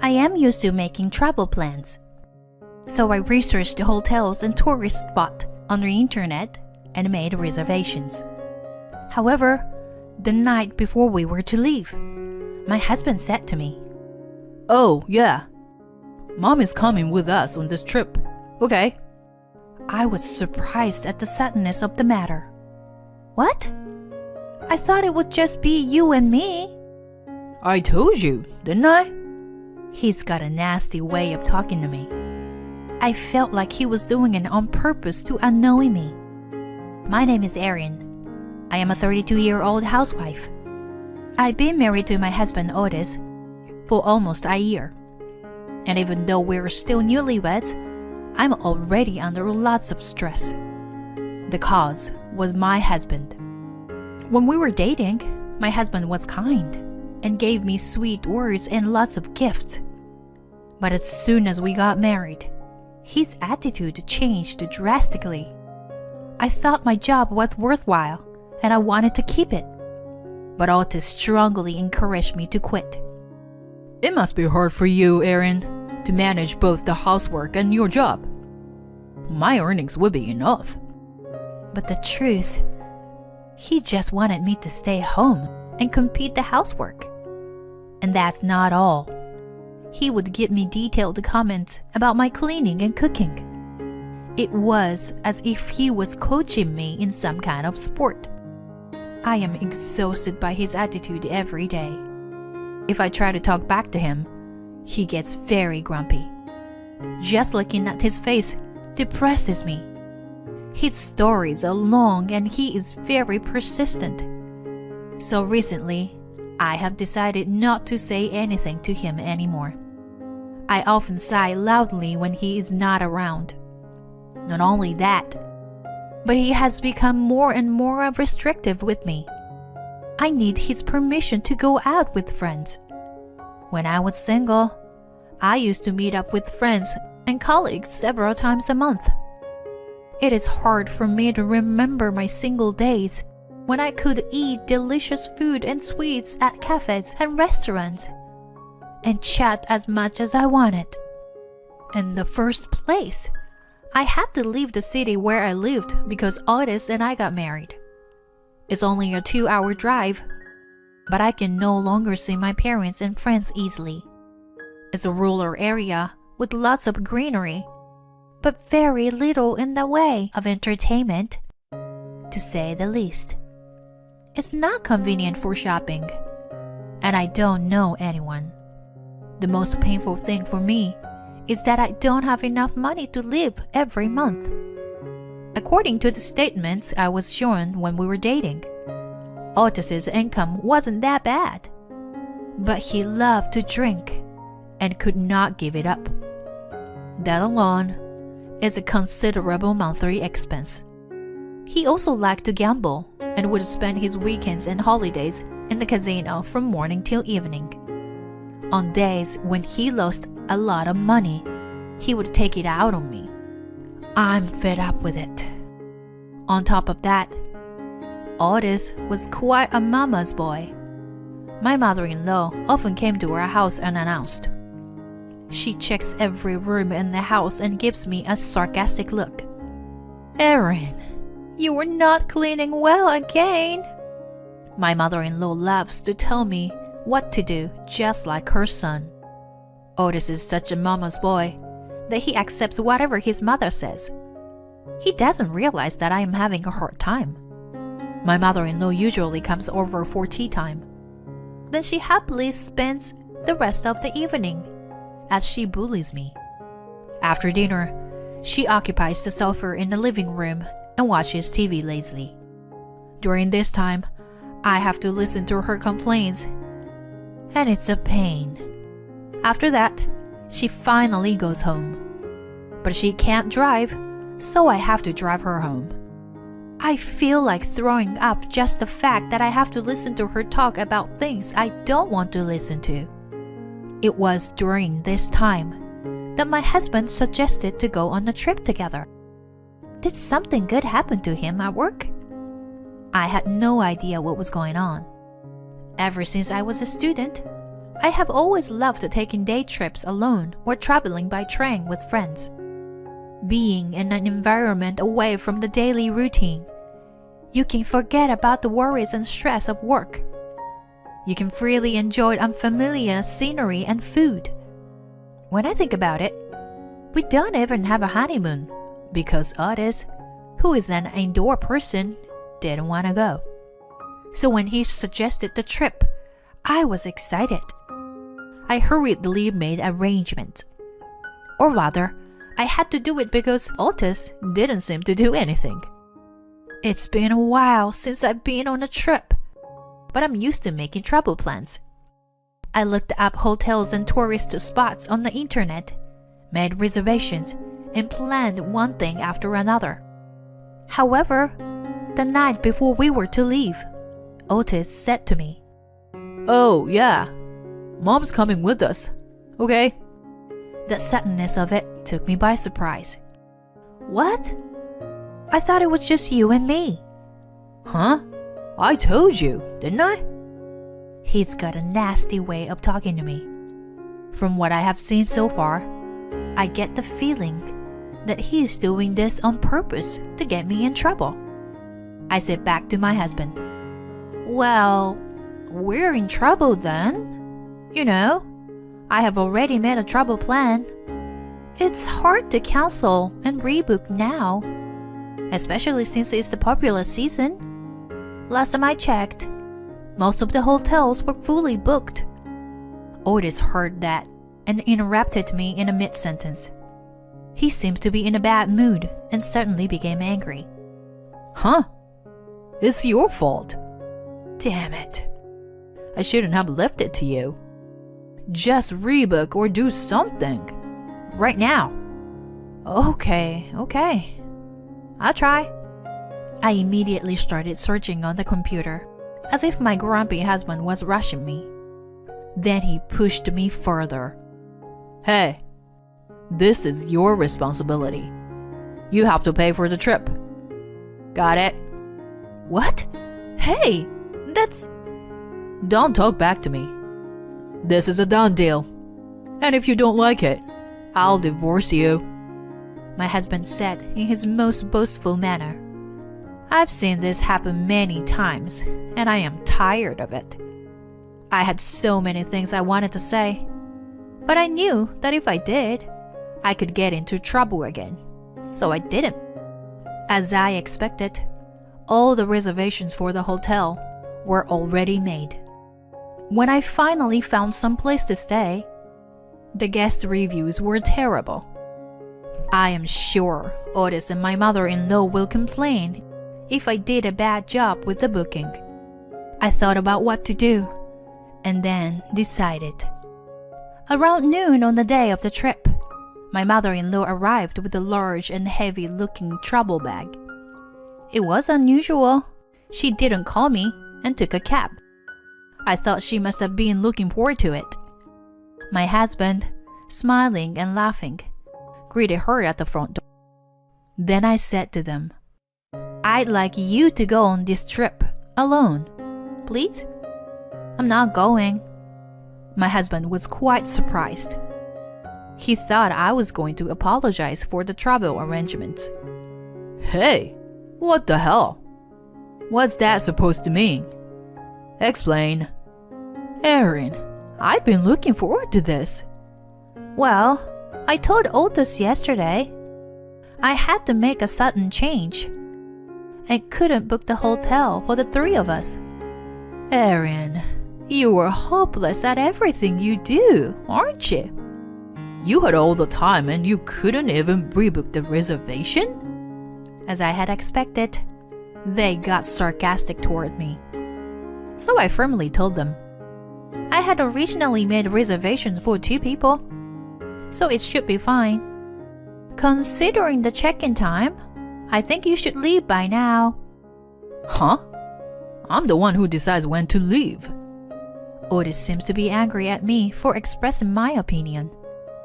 I am used to making travel plans. So I researched the hotels and tourist spots on the internet and made reservations. However, the night before we were to leave, my husband said to me, "Oh, yeah. Mom is coming with us on this trip. Okay." I was surprised at the suddenness of the matter. What? I thought it would just be you and me. "I told you, didn't I?" He's got a nasty way of talking to me. I felt like he was doing it on purpose to annoy me. My name is Erin. I am a 32-year-old housewife. I've been married to my husband Otis for almost a year. And even though we're still newlyweds, I'm already under lots of stress. The cause was my husband. When we were dating, my husband was kind and gave me sweet words and lots of gifts. But as soon as we got married, his attitude changed drastically. I thought my job was worthwhile and I wanted to keep it. But Otis strongly encouraged me to quit. "It must be hard for you, Erin, to manage both the housework and your job. My earnings would be enough." But the truth, he just wanted me to stay home and complete the housework. And that's not all. He would give me detailed comments about my cleaning and cooking. It was as if he was coaching me in some kind of sport. I am exhausted by his attitude every day. If I try to talk back to him, he gets very grumpy. Just looking at his face depresses me. His stories are long and he is very persistent. So recently, I have decided not to say anything to him anymore. I often sigh loudly when he is not around. Not only that, but he has become more and more restrictive with me. I need his permission to go out with friends. When I was single, I used to meet up with friends and colleagues several times a month. It is hard for me to remember my single days when I could eat delicious food and sweets at cafes and restaurants and chat as much as I wanted. In the first place, I had to leave the city where I lived because Otis and I got married. It's only a 2-hour drive, but I can no longer see my parents and friends easily. It's a rural area with lots of greenery, but very little in the way of entertainment, to say the least. It's not convenient for shopping, and I don't know anyone. The most painful thing for me is that I don't have enough money to live every month. According to the statements I was shown when we were dating, Otis's income wasn't that bad, but he loved to drink and could not give it up. That alone is a considerable monthly expense. He also liked to gamble and would spend his weekends and holidays in the casino from morning till evening. On days when he lost a lot of money, he would take it out on me. I'm fed up with it. On top of that, Otis was quite a mama's boy. My mother-in-law often came to our house unannounced. She checks every room in the house and gives me a sarcastic look. "Erin, you were not cleaning well again." My mother-in-law loves to tell me what to do, just like her son. Otis is such a mama's boy that he accepts whatever his mother says. He doesn't realize that I am having a hard time. My mother-in-law usually comes over for tea time. Then she happily spends the rest of the evening as she bullies me. After dinner, she occupies the sofa in the living room and watches TV lazily. During this time, I have to listen to her complaints, and it's a pain. After that, she finally goes home. But she can't drive, so I have to drive her home. I feel like throwing up just the fact that I have to listen to her talk about things I don't want to listen to. It was during this time that my husband suggested to go on a trip together. Did something good happen to him at work? I had no idea what was going on. Ever since I was a student, I have always loved taking day trips alone or traveling by train with friends. Being in an environment away from the daily routine, you can forget about the worries and stress of work. You can freely enjoy unfamiliar scenery and food. When I think about it, we don't even have a honeymoon because Otis, who is an indoor person, didn't want to go. So when he suggested the trip, I was excited. I hurriedly made arrangements. Or rather, I had to do it because Otis didn't seem to do anything. It's been a while since I've been on a trip, but I'm used to making travel plans. I looked up hotels and tourist spots on the internet, made reservations, and planned one thing after another. However, the night before we were to leave, Otis said to me, "Oh, yeah. Mom's coming with us. Okay?" The suddenness of it took me by surprise. What? I thought it was just you and me. Huh? I told you, didn't I? He's got a nasty way of talking to me. From what I have seen so far, I get the feeling that he's doing this on purpose to get me in trouble. I said back to my husband, "Well, we're in trouble then. You know, I have already made a travel plan. It's hard to cancel and rebook now, especially since it's the popular season. Last time I checked, most of the hotels were fully booked." Otis heard that and interrupted me in a mid-sentence. He seemed to be in a bad mood and suddenly became angry. Huh? It's your fault. Damn it. I shouldn't have left it to you. Just rebook or do something. Right now. Okay. I'll try. I immediately started searching on the computer, as if my grumpy husband was rushing me. Then he pushed me further. Hey, this is your responsibility. You have to pay for the trip. Got it? What? Hey, that's... Don't talk back to me. This is a done deal. And if you don't like it, I'll divorce you. My husband said in his most boastful manner. I've seen this happen many times, and I am tired of it. I had so many things I wanted to say, but I knew that if I did, I could get into trouble again, so I didn't. As I expected, all the reservations for the hotel were already made. When I finally found some place to stay, the guest reviews were terrible. I am sure Otis and my mother-in-law will complain if I did a bad job with the booking. I thought about what to do, and then decided. Around noon on the day of the trip, my mother-in-law arrived with a large and heavy-looking travel bag. It was unusual. She didn't call me and took a cab. I thought she must have been looking forward to it. My husband, smiling and laughing, greeted her at the front door. Then I said to them, "I'd like you to go on this trip alone, please." "I'm not going." My husband was quite surprised. He thought I was going to apologize for the travel arrangements. Hey, what the hell? What's that supposed to mean? Explain. Erin, I've been looking forward to this. Well, I told Otis yesterday. I had to make a sudden change and couldn't book the hotel for the three of us. Erin, you are hopeless at everything you do, aren't you? You had all the time and you couldn't even rebook the reservation? As I had expected, they got sarcastic toward me. So I firmly told them, I had originally made reservations for 2 people, so it should be fine. Considering the check-in time, I think you should leave by now. Huh? I'm the one who decides when to leave. Otis seems to be angry at me for expressing my opinion,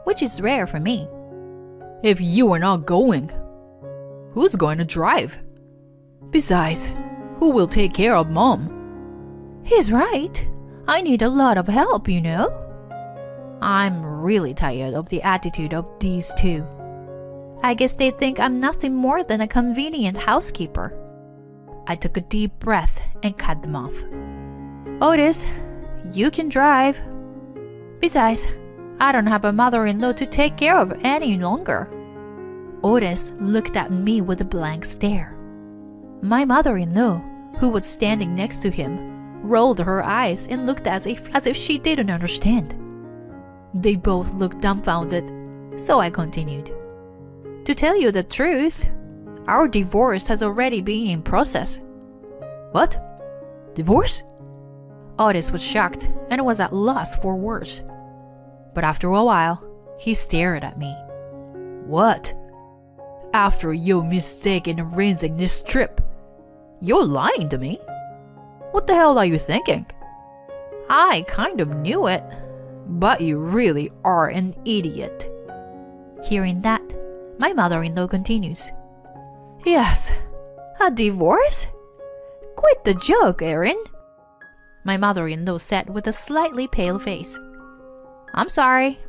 which is rare for me. If you are not going, who's going to drive? Besides, who will take care of Mom? He's right. I need a lot of help, you know. I'm really tired of the attitude of these two. I guess they think I'm nothing more than a convenient housekeeper. I took a deep breath and cut them off. Otis, you can drive. Besides, I don't have a mother-in-law to take care of any longer. Otis looked at me with a blank stare. My mother-in-law, who was standing next to him, rolled her eyes and looked as if she didn't understand. They both looked dumbfounded, so I continued. To tell you the truth, our divorce has already been in process. What? Divorce? Otis was shocked and was at loss for words. But after a while, he stared at me. What? After your mistake in arranging this trip, you're lying to me? What the hell are you thinking? I kind of knew it, but you really are an idiot. Hearing that, my mother-in-law continues. Yes, a divorce? Quit the joke, Erin. My mother-in-law said with a slightly pale face. I'm sorry,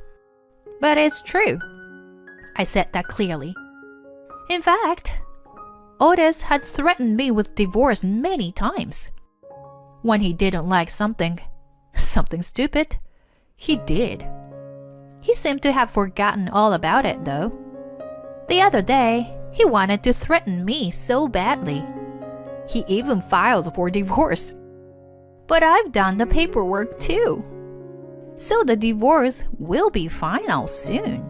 but it's true. I said that clearly. In fact, Otis had threatened me with divorce many times. When he didn't like something stupid, he did. He seemed to have forgotten all about it, though. The other day, he wanted to threaten me so badly. He even filed for divorce. But I've done the paperwork too. So the divorce will be final soon.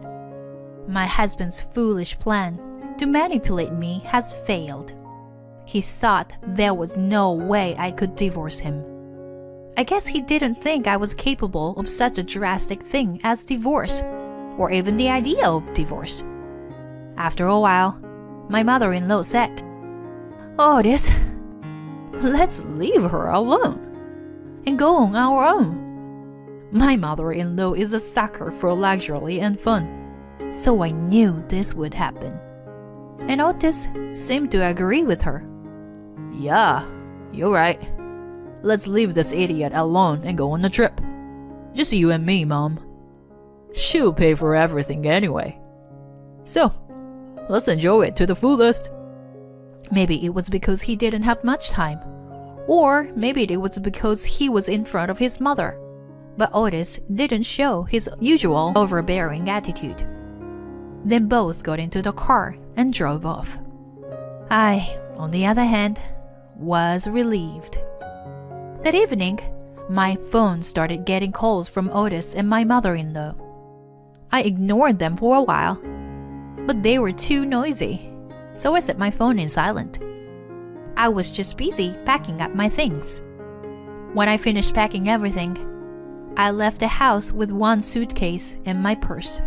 My husband's foolish plan to manipulate me has failed. He thought there was no way I could divorce him. I guess he didn't think I was capable of such a drastic thing as divorce, or even the idea of divorce. After a while, my mother-in-law said, Otis, let's leave her alone and go on our own. My mother-in-law is a sucker for luxury and fun, so I knew this would happen. And Otis seemed to agree with her. Yeah, you're right. Let's leave this idiot alone and go on the trip. Just you and me, Mom. She'll pay for everything anyway. So, let's enjoy it to the fullest. Maybe it was because he didn't have much time. Or maybe it was because he was in front of his mother. But Otis didn't show his usual overbearing attitude. Then both got into the car and drove off. I, on the other hand, was relieved. That evening, my phone started getting calls from Otis and my mother-in-law. I ignored them for a while, but they were too noisy, so I set my phone in silent. I was just busy packing up my things. When I finished packing everything, I left the house with one suitcase and my purse.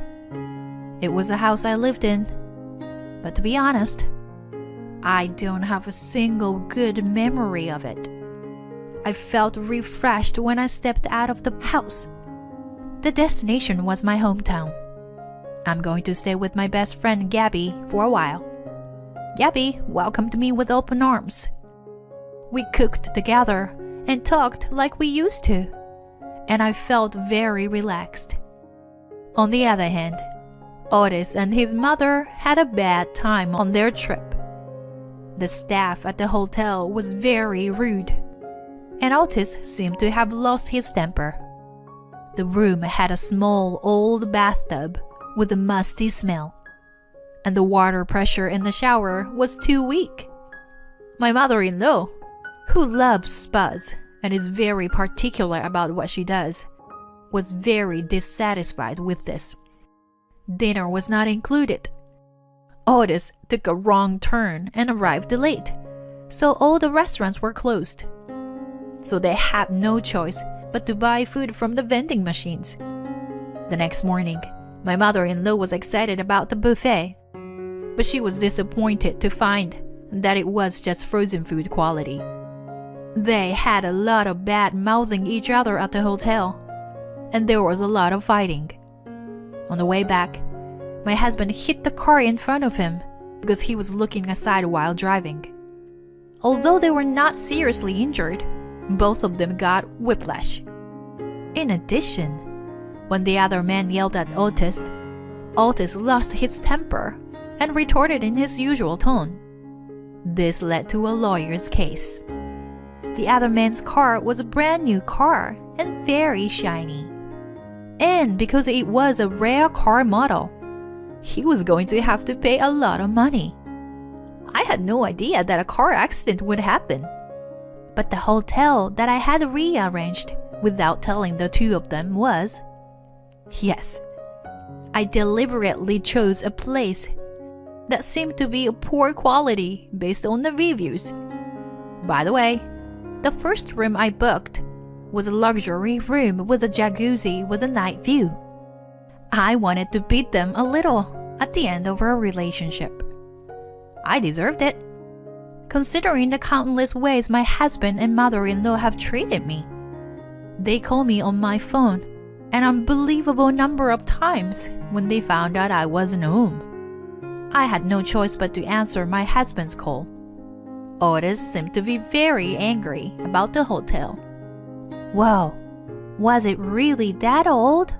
It was a house I lived in, but to be honest, I don't have a single good memory of it. I felt refreshed when I stepped out of the house. The destination was my hometown. I'm going to stay with my best friend Gabby for a while. Gabby welcomed me with open arms. We cooked together and talked like we used to, and I felt very relaxed. On the other hand, Otis and his mother had a bad time on their trip. The staff at the hotel was very rude, and Otis seemed to have lost his temper. The room had a small old bathtub with a musty smell, and the water pressure in the shower was too weak. My mother-in-law, who loves spas and is very particular about what she does, was very dissatisfied with this. Dinner was not included. Otis took a wrong turn and arrived late, so all the restaurants were closed. So they had no choice but to buy food from the vending machines. The next morning, my mother-in-law was excited about the buffet, but she was disappointed to find that it was just frozen food quality. They had a lot of bad-mouthing each other at the hotel, and there was a lot of fighting. On the way back, my husband hit the car in front of him because he was looking aside while driving. Although they were not seriously injured, both of them got whiplash. In addition, When the other man yelled at Otis, Otis lost his temper and retorted in his usual tone. This led to a lawyer's case. The other man's car was a brand new car and very shiny. And because it was a rare car model, he was going to have to pay a lot of money. I had no idea that a car accident would happen. But the hotel that I had rearranged without telling the two of them was... Yes, I deliberately chose a place that seemed to be of poor quality based on the reviews. By the way, the first room I booked was a luxury room with a jacuzzi with a night view. I wanted to beat them a little at the end of our relationship. I deserved it, considering the countless ways my husband and mother-in-law have treated me. They called me on my phone an unbelievable number of times when they found out I wasn't home. I had no choice but to answer my husband's call. Otis seemed to be very angry about the hotel. Whoa, was it really that old?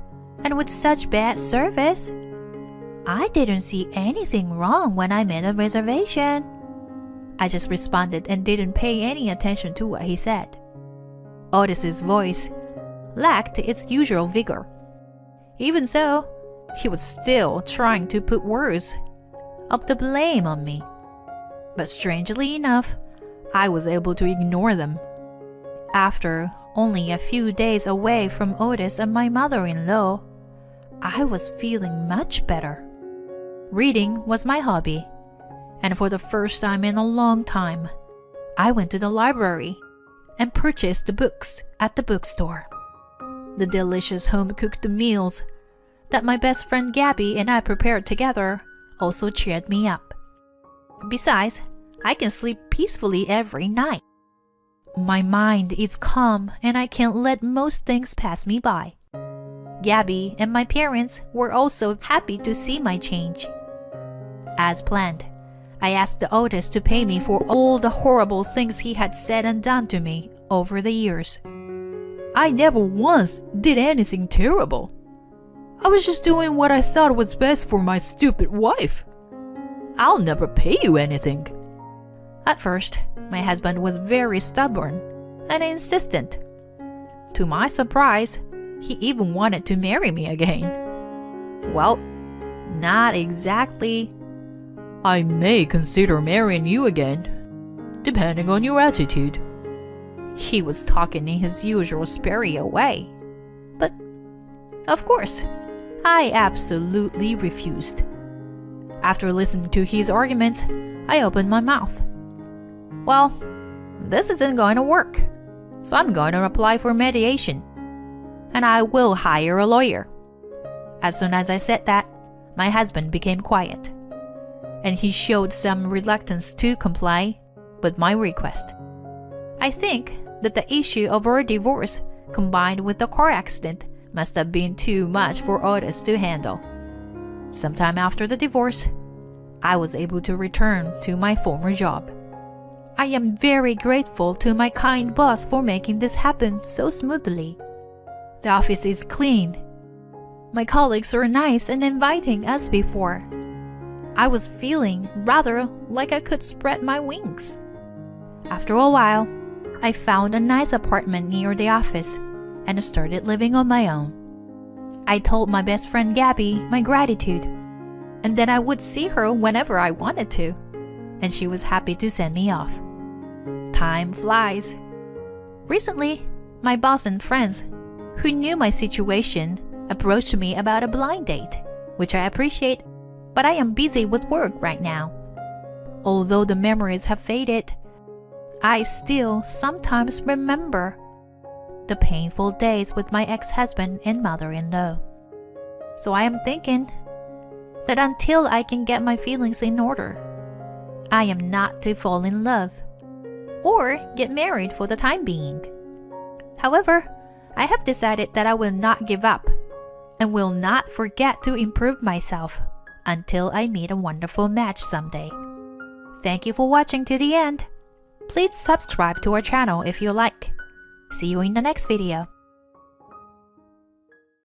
And with such bad service? I didn't see anything wrong when I made a reservation. I just responded and didn't pay any attention to what he said. Otis's voice lacked its usual vigor. Even so, he was still trying to put words of the blame on me. But strangely enough, I was able to ignore them. After only a few days away from Otis and my mother-in-law, I was feeling much better. Reading was my hobby, and for the first time in a long time, I went to the library and purchased the books at the bookstore. The delicious home-cooked meals that my best friend Gabby and I prepared together also cheered me up. Besides, I can sleep peacefully every night. My mind is calm and I can't let most things pass me by. Gabby and my parents were also happy to see my change. As planned, I asked the Otis to pay me for all the horrible things he had said and done to me over the years. I never once did anything terrible. I was just doing what I thought was best for my stupid wife. I'll never pay you anything. At first, my husband was very stubborn and insistent. To my surprise, he even wanted to marry me again. Well, not exactly. I may consider marrying you again, depending on your attitude. He was talking in his usual spurious way. But, of course, I absolutely refused. After listening to his arguments, I opened my mouth. Well, this isn't going to work, so I'm going to apply for mediation. And I will hire a lawyer. As soon as I said that, my husband became quiet, and he showed some reluctance to comply with my request. I think that the issue of our divorce combined with the car accident must have been too much for Otis to handle. Sometime after the divorce, I was able to return to my former job. I am very grateful to my kind boss for making this happen so smoothly. The office is clean. My colleagues are nice and inviting as before. I was feeling rather like I could spread my wings. After a while, I found a nice apartment near the office and started living on my own. I told my best friend Gabby my gratitude, and then I would see her whenever I wanted to, and she was happy to send me off. Time flies. Recently, my boss and friends who knew my situation approached me about a blind date, which I appreciate, but I am busy with work right now. Although the memories have faded, I still sometimes remember the painful days with my ex-husband and mother-in-law. So I am thinking that until I can get my feelings in order, I am not to fall in love or get married for the time being. However, I have decided that I will not give up and will not forget to improve myself until I meet a wonderful match someday. Thank you for watching to the end. Please subscribe to our channel if you like. See you in the next video.